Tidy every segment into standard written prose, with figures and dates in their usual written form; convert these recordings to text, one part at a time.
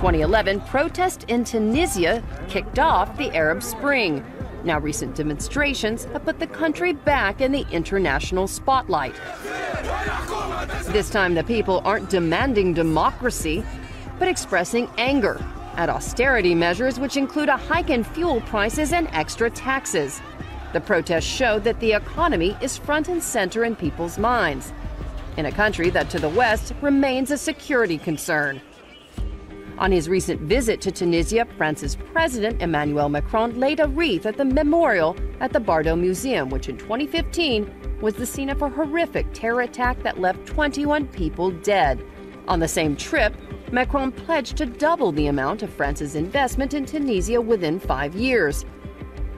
2011, protests in Tunisia kicked off the Arab Spring. Now recent demonstrations have put the country back in the international spotlight. This time the people aren't demanding democracy, but expressing anger at austerity measures which include a hike in fuel prices and extra taxes. The protests show that the economy is front and center in people's minds, in a country that to the west remains a security concern. On his recent visit to Tunisia, France's President Emmanuel Macron laid a wreath at the memorial at the Bardo Museum, which in 2015 was the scene of a horrific terror attack that left 21 people dead. On the same trip, Macron pledged to double the amount of France's investment in Tunisia within 5 years.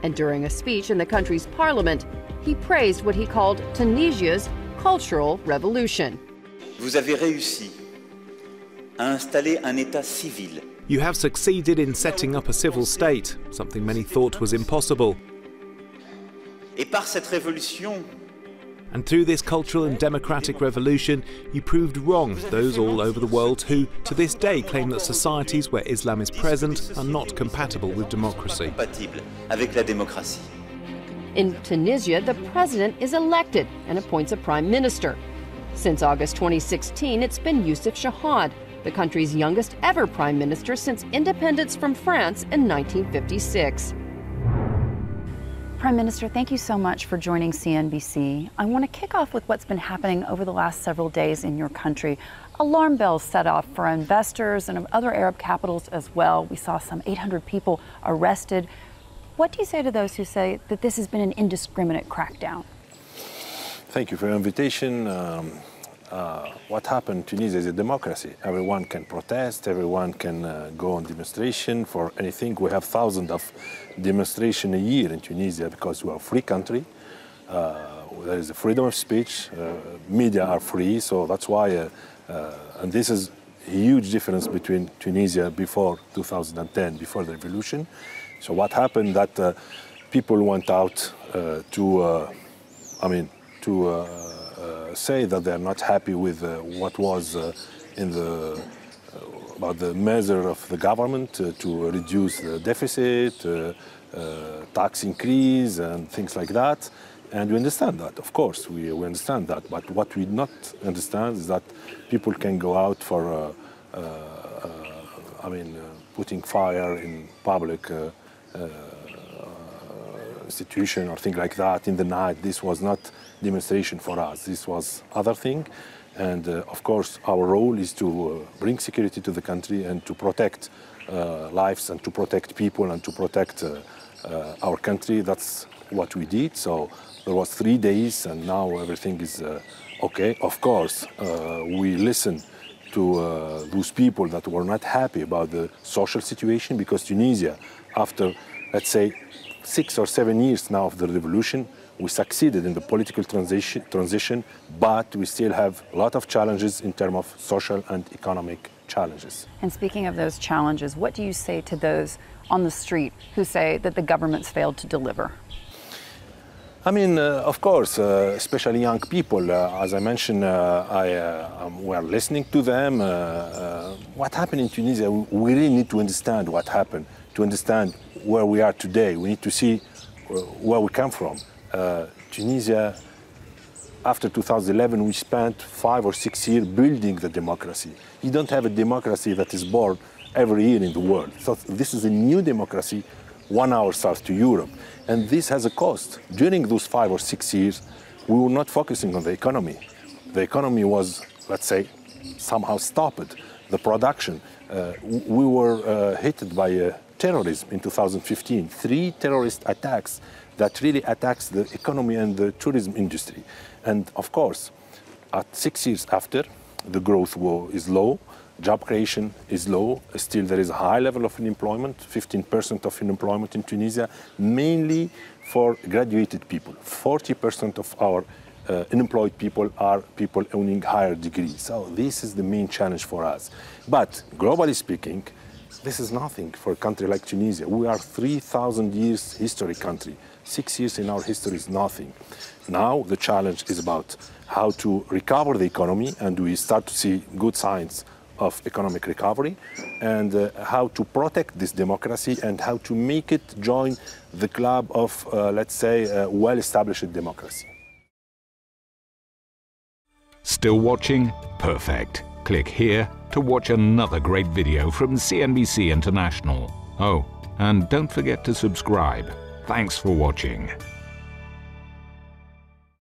And during a speech in the country's parliament, he praised what he called Tunisia's cultural revolution. Vous avez réussi à installer un état civil. You have succeeded in setting up a civil state, something many thought was impossible. Et par cette révolution, and through this cultural and democratic revolution, you proved wrong those all over the world who, to this day, claim that societies where Islam is present are not compatible with democracy. In Tunisia, the president is elected and appoints a prime minister. Since August 2016, it's been Youssef Chahed, the country's youngest ever prime minister since independence from France in 1956. Prime Minister, thank you so much for joining CNBC. I want to kick off with what's been happening over the last several days in your country. Alarm bells set off for investors and other Arab capitals as well. We saw some 800 people arrested. What do you say to those who say that this has been an indiscriminate crackdown? Thank you for your invitation. What happened in Tunisia is a democracy. Everyone can protest, everyone can go on demonstration for anything. We have thousands of demonstrations a year in Tunisia because we are a free country. There is a freedom of speech, media are free, so that's why, and this is a huge difference between Tunisia before 2010, before the revolution. So what happened that people went out to say that they're not happy with what was about the measure of the government to reduce the deficit, tax increase and things like that. And we understand that, of course, we understand that. But what we not understand is that people can go out for, putting fire in public institution or things like that in the night. This was not demonstration for us. This was other thing. And of course, our role is to bring security to the country and to protect lives and to protect people and to protect our country. That's what we did. So there was 3 days and now everything is okay. Of course, we listen to those people that were not happy about the social situation because Tunisia, after, let's say, 6 or 7 years now of the revolution, we succeeded in the political transition, but we still have a lot of challenges in terms of social and economic challenges. And speaking of those challenges, what do you say to those on the street who say that the government's failed to deliver? I mean, of course, especially young people. As I mentioned, we are listening to them. What happened in Tunisia, we really need to understand what happened, to understand where we are today. We need to see where we come from. Tunisia, after 2011, we spent 5 or 6 years building the democracy. You don't have a democracy that is born every year in the world. So this is a new democracy, 1 hour south to Europe. And this has a cost. During those 5 or 6 years, we were not focusing on the economy. The economy was, let's say, somehow stopped. The production. We were hit by terrorism in 2015. 3 terrorist attacks that really attacks the economy and the tourism industry. And of course, at 6 years after, the growth is low, job creation is low, still there is a high level of unemployment, 15% of unemployment in Tunisia, mainly for graduated people. 40% of our unemployed people are people owning higher degrees. So this is the main challenge for us. But globally speaking, this is nothing for a country like Tunisia. We are 3,000 years history country. 6 years in our history is nothing. Now the challenge is about how to recover the economy, and we start to see good signs of economic recovery, and how to protect this democracy and how to make it join the club of, let's say, well-established democracy. Still watching? Perfect. Click here to watch another great video from CNBC International. Oh, and don't forget to subscribe. Thanks for watching.